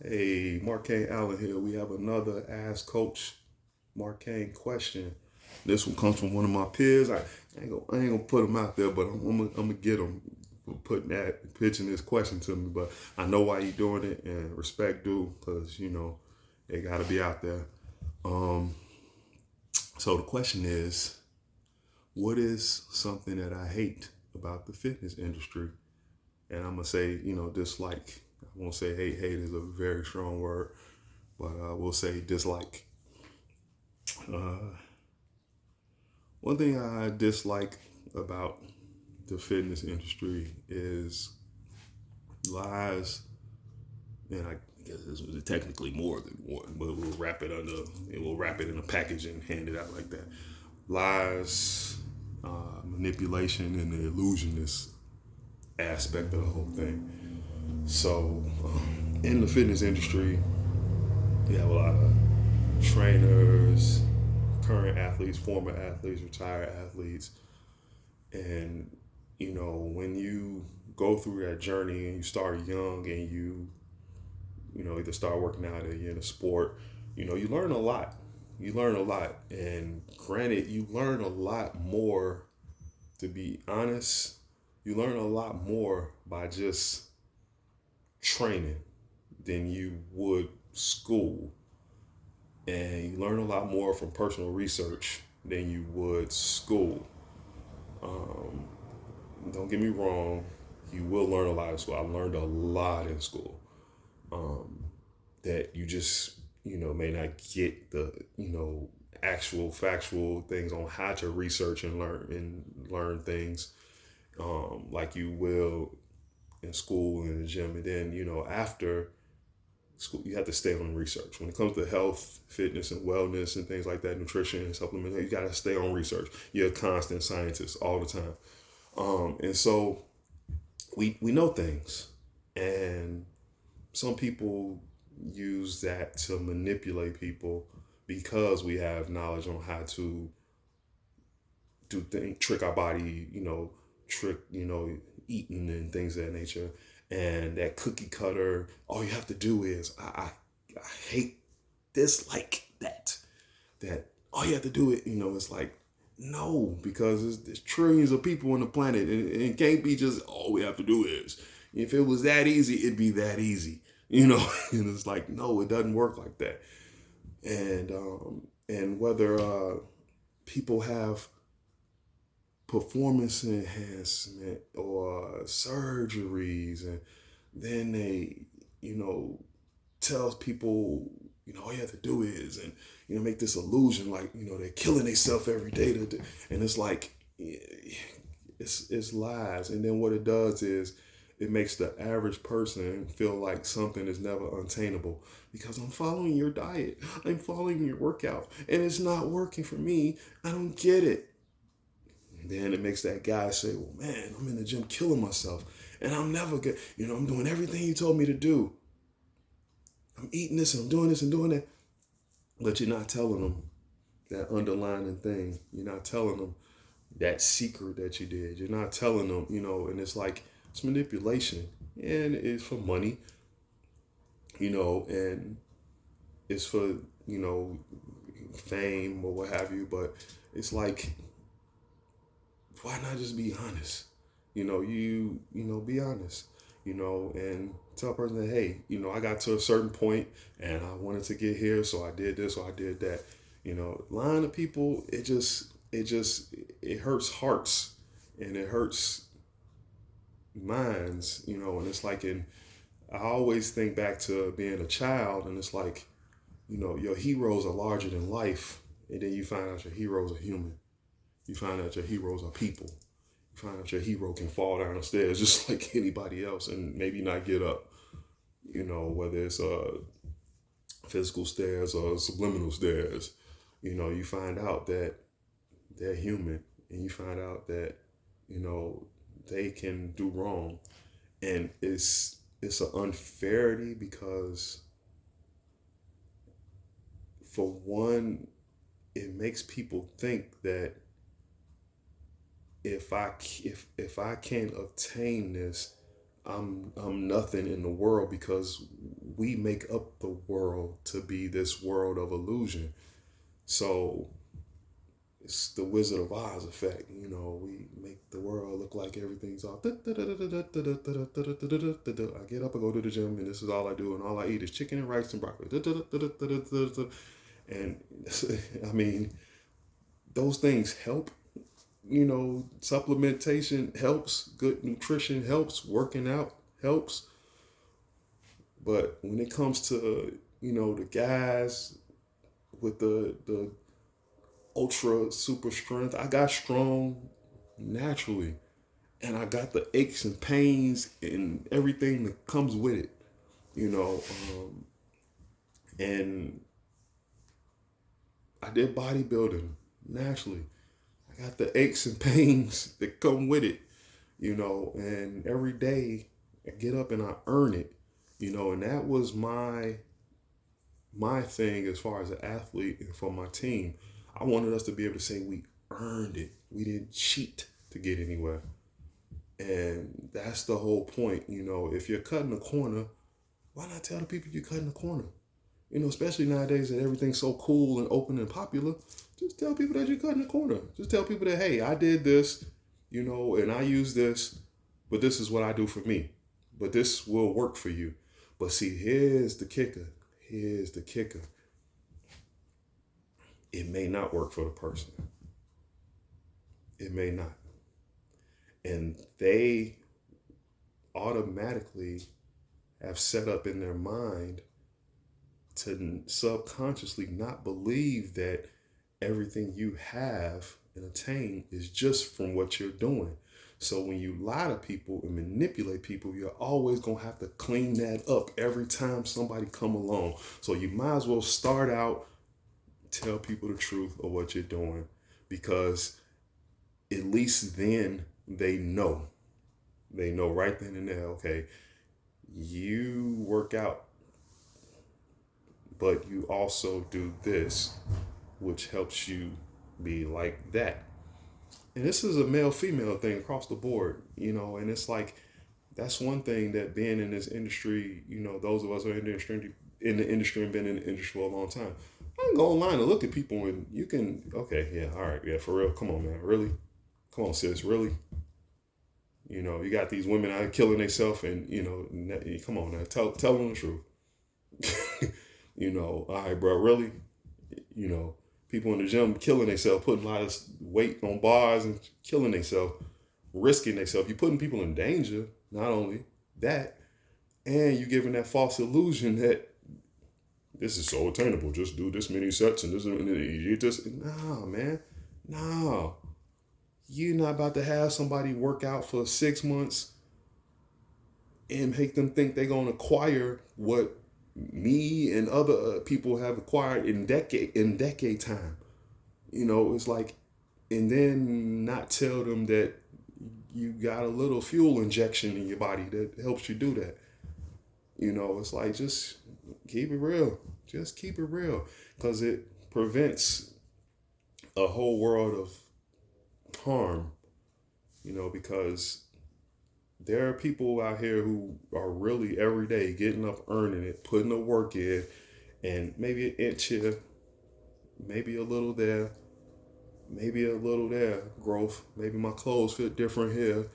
Hey, Markane Allen here. We have another Ask Coach Markane question. This one comes from one of my peers. I ain't gonna put him out there, but I'm gonna get him for pitching this question to me. But I know why you doing it, and respect due, because they gotta be out there. Um, so the question is, what is something that I hate about the fitness industry? And I'm gonna say, dislike. I won't say hate. Hate is a very strong word, but we'll say dislike. Uh, One thing I dislike about the fitness industry is lies, and I guess this was technically more than one, but we'll wrap it in a package and hand it out like that. Lies, manipulation, and the illusionist aspect of the whole thing. So, in the fitness industry, you have a lot of trainers, current athletes, former athletes, retired athletes, and when you go through that journey and you start young and you either start working out or you're in a sport, you learn a lot. You learn a lot, and granted, you learn a lot more. To be honest, you learn a lot more by just training than you would school, and you learn a lot more from personal research than you would school. Um, don't get me wrong, you will learn a lot in school. I learned a lot in school um, that you just may not get the actual factual things on how to research and learn things like you will in school and in the gym. And then after school, you have to stay on research. When it comes to health, fitness, and wellness and things like that, nutrition and supplement, you got to stay on research. You're a constant scientist all the time. And so we know things, and some people use that to manipulate people because we have knowledge on how to do things, trick our body, trick, eating and things of that nature. And that cookie cutter, all you have to do is, I hate this like that. That all you have to do it, it's like, no, because there's trillions of people on the planet, and it can't be just all we have to do is. If it was that easy, it'd be that easy, and it's like, no, it doesn't work like that. And whether people have performance enhancement or surgeries, and then they tells people all you have to do is, and make this illusion like they're killing themselves every day and it's like it's lies. And then what it does is it makes the average person feel like something is never attainable, because I'm following your diet, I'm following your workout, and it's not working for me. I don't get it. And then it makes that guy say, well, man, I'm in the gym killing myself and I'm never good. I'm doing everything you told me to do. I'm eating this and I'm doing this and doing that. But you're not telling them that underlying thing. You're not telling them that secret that you did. You're not telling them, and it's like, it's manipulation. And it's for money, and it's for, fame or what have you. But it's like, why not just be honest? Be honest, and tell a person that, hey, I got to a certain point and I wanted to get here, so I did this or I did that. Lying to people, it hurts hearts and it hurts minds, and it's like, I always think back to being a child, and it's like, your heroes are larger than life, and then you find out your heroes are human. You find out your heroes are people. You find out your hero can fall down the stairs just like anybody else and maybe not get up. Whether it's physical stairs or subliminal stairs. You find out that they're human, and you find out that they can do wrong, and it's an unfairity because, for one, it makes people think that if I can't obtain this, I'm nothing in the world, because we make up the world to be this world of illusion. So it's the Wizard of Oz effect. We make the world look like everything's all. I get up, I go to the gym, and this is all I do, and all I eat is chicken and rice and broccoli. And I mean, those things help. Supplementation helps, good nutrition helps, working out helps. But when it comes to, the guys with the ultra super strength, I got strong naturally. And I got the aches and pains and everything that comes with it, and I did bodybuilding naturally. I got the aches and pains that come with it, and every day I get up and I earn it, and that was my thing as far as an athlete and for my team. I wanted us to be able to say we earned it. We didn't cheat to get anywhere. And that's the whole point. If you're cutting a corner, why not tell the people you're cutting a corner? Especially nowadays that everything's so cool and open and popular. Just tell people that you're cutting a corner. Just tell people that, hey, I did this, and I use this, but this is what I do for me. But this will work for you. But see, here's the kicker. It may not work for the person. It may not. And they automatically have set up in their mind to subconsciously not believe that everything you have and attain is just from what you're doing. So when you lie to people and manipulate people, you're always going to have to clean that up every time somebody come along. So you might as well start out, tell people the truth of what you're doing, because at least then they know right then and there, okay, you work out, but you also do this, which helps you be like that. And this is a male-female thing across the board, and it's like, that's one thing that being in this industry, those of us who are in the industry and been in the industry for a long time, I can go online and look at people and you can, okay, yeah, all right, yeah, for real, come on, man, really? Come on, sis, really? You got these women out killing themselves and, come on now, tell them the truth. All right, bro, really? People in the gym killing themselves, putting a lot of weight on bars and killing themselves, risking themselves. You're putting people in danger, not only that, and you're giving that false illusion that this is so attainable. Just do this many sets and this, and you just, nah, man, nah. You're not about to have somebody work out for 6 months and make them think they're going to acquire what me and other people have acquired in decade time. It's like, and then not tell them that you got a little fuel injection in your body that helps you do that. It's like, just keep it real. Just keep it real, because it prevents a whole world of harm, because there are people out here who are really every day getting up, earning it, putting the work in, and maybe an inch here, maybe a little there, growth. Maybe my clothes fit different here.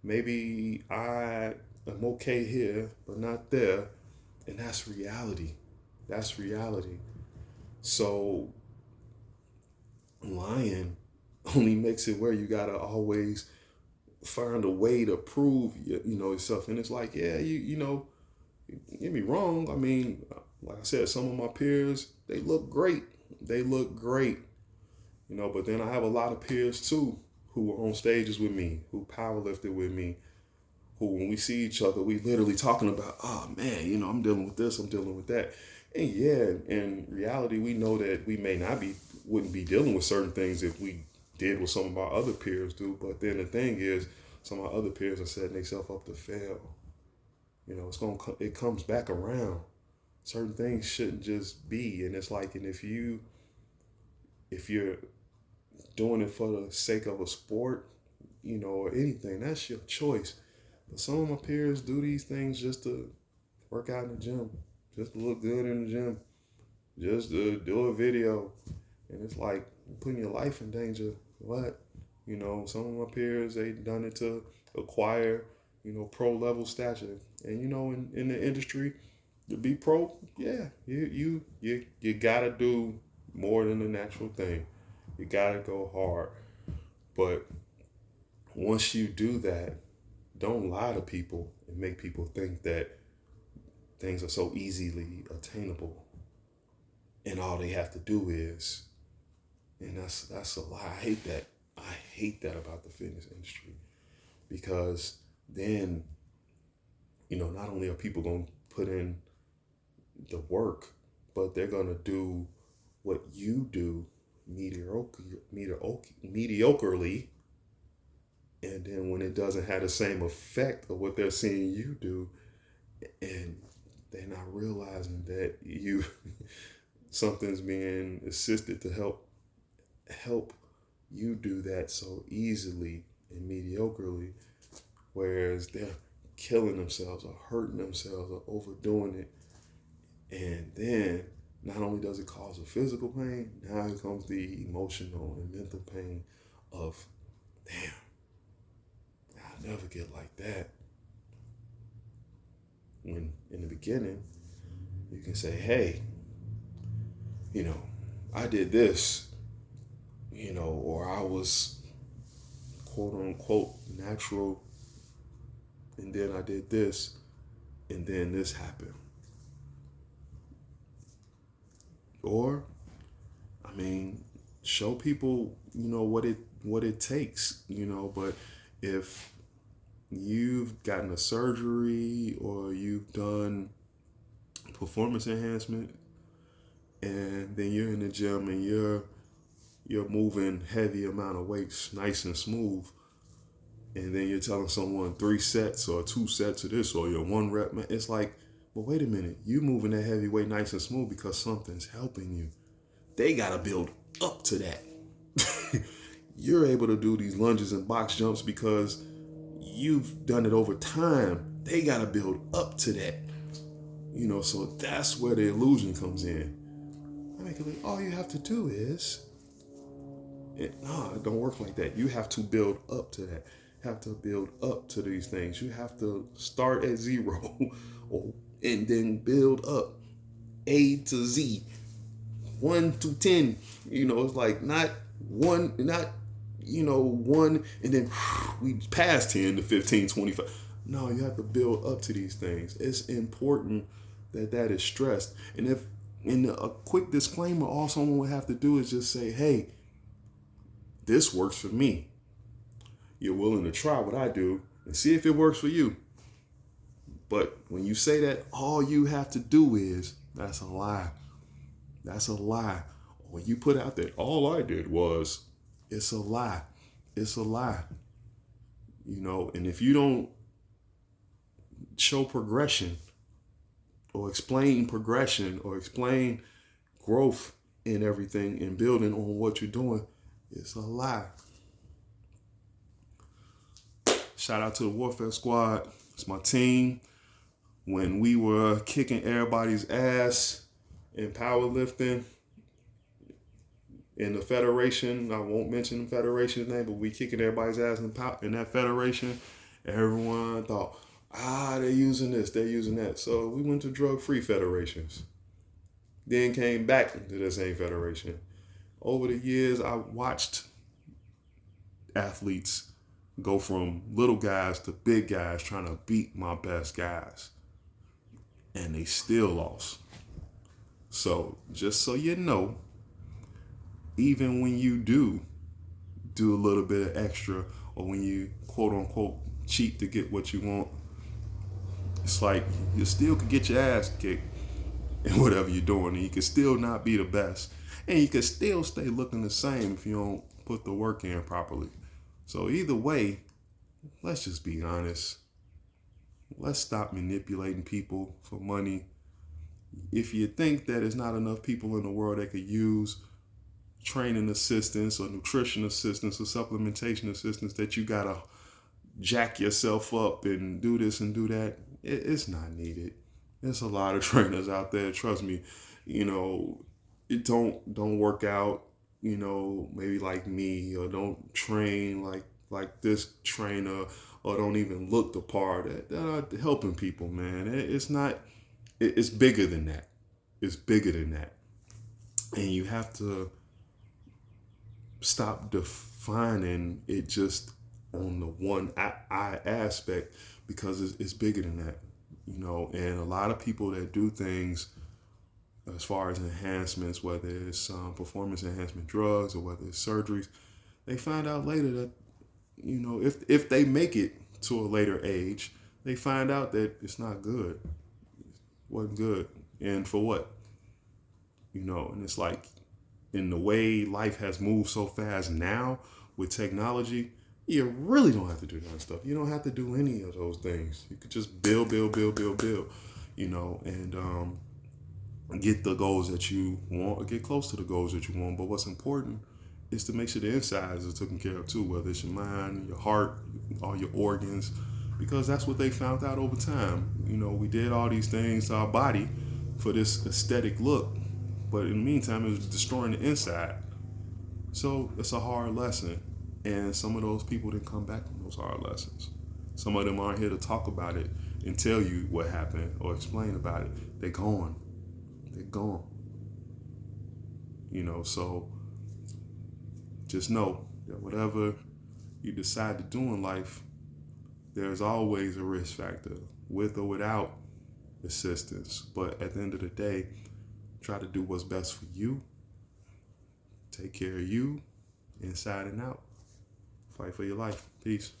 Maybe I am okay here, but not there. And that's reality. So lying only makes it where you gotta always find a way to prove yourself. And it's like, yeah, you get me wrong. I mean, like I said, some of my peers, they look great, but then I have a lot of peers too who were on stages with me, who powerlifted with me, who, when we see each other, we literally talking about, oh man, I'm dealing with this, I'm dealing with that. And yeah, in reality, we know that we wouldn't be dealing with certain things if we did what some of our other peers do. But then the thing is, some of our other peers are setting themselves up to fail. It comes back around. Certain things shouldn't just be. And it's like, and if you're doing it for the sake of a sport, or anything, that's your choice. But some of my peers do these things just to work out in the gym. just to look good in the gym, just to do a video. And it's like putting your life in danger. What? You know, some of my peers, they done it to acquire, pro level stature. And in the industry, to be pro, yeah, you gotta do more than the natural thing. You gotta go hard. But once you do that, don't lie to people and make people think that things are so easily attainable. And all they have to do is, and that's a lie. I hate that. I hate that about the fitness industry, because then, not only are people going to put in the work, but they're going to do what you do mediocrely. And then when it doesn't have the same effect of what they're seeing you do, and they're not realizing that something's being assisted to help you do that so easily and mediocrely, whereas they're killing themselves or hurting themselves or overdoing it. And then not only does it cause a physical pain, now it comes the emotional and mental pain of, damn, I'll never get like that. When in the beginning, you can say, hey, I did this, or I was quote unquote natural, and then I did this, and then this happened. Or, show people, what it takes, but if you've gotten a surgery or you've done performance enhancement, and then you're in the gym and you're moving heavy amount of weights nice and smooth, and then you're telling someone 3 sets or 2 sets of this or your 1 rep, man, it's like, well, wait a minute, you moving that heavy weight nice and smooth because something's helping you. They gotta build up to that. You're able to do these lunges and box jumps because you've done it over time. They gotta build up to that. So that's where the illusion comes in. I make it like, all you have to do is, it don't work like that. You have to build up to that. You have to build up to these things. You have to start at 0 and then build up A to Z, 1 to 10. It's like not one, and then we pass 10 to 15, 25. No, you have to build up to these things. It's important that is stressed. And if in a quick disclaimer, all someone would have to do is just say, hey, this works for me. You're willing to try what I do and see if it works for you. But when you say that all you have to do is, that's a lie. That's a lie. When you put out that all I did was, it's a lie. It's a lie. And if you don't show progression or explain progression or explain growth in everything and building on what you're doing, it's a lie. Shout out to the Warfare Squad. It's my team. When we were kicking everybody's ass in powerlifting in the federation, I won't mention the federation's name, but we kicking everybody's ass in that federation. Everyone thought, they're using this, they're using that. So we went to drug-free federations. Then came back into the same federation. Over the years, I watched athletes go from little guys to big guys trying to beat my best guys. And they still lost. So just so you know, even when you do a little bit of extra, or when you quote unquote cheat to get what you want, it's like you still could get your ass kicked in whatever you're doing, and you can still not be the best, and you can still stay looking the same if you don't put the work in properly. So either way, let's just be honest. Let's stop manipulating people for money. If you think that there's not enough people in the world that could use training assistance or nutrition assistance or supplementation assistance, that you gotta jack yourself up and do this and do that, it's not needed. There's a lot of trainers out there. Trust me. You know, it don't work out. You know, maybe like me, or don't train like this trainer, or don't even look the part. That are helping people, man. It's not. It's bigger than that. It's bigger than that, and you have to stop defining it just on the one eye aspect, because it's bigger than that, you know. And a lot of people that do things as far as enhancements, whether it's performance enhancement drugs or whether it's surgeries, they find out later that, you know, if they make it to a later age, they find out that it's not good, wasn't good, and for what, you know. And it's like, in the way life has moved so fast now with technology, you really don't have to do that stuff. You don't have to do any of those things. You could just build, you know, and get the goals that you want, or get close to the goals that you want. But what's important is to make sure the insides are taken care of too, whether it's your mind, your heart, all your organs, because that's what they found out over time. You know, we did all these things to our body for this aesthetic look, but in the meantime, it was destroying the inside. So it's a hard lesson. And some of those people didn't come back from those hard lessons. Some of them aren't here to talk about it and tell you what happened or explain about it. They're gone. They're gone. You know, so just know that whatever you decide to do in life, there's always a risk factor, with or without assistance. But at the end of the day, try to do what's best for you. Take care of you, inside and out. Fight for your life. Peace.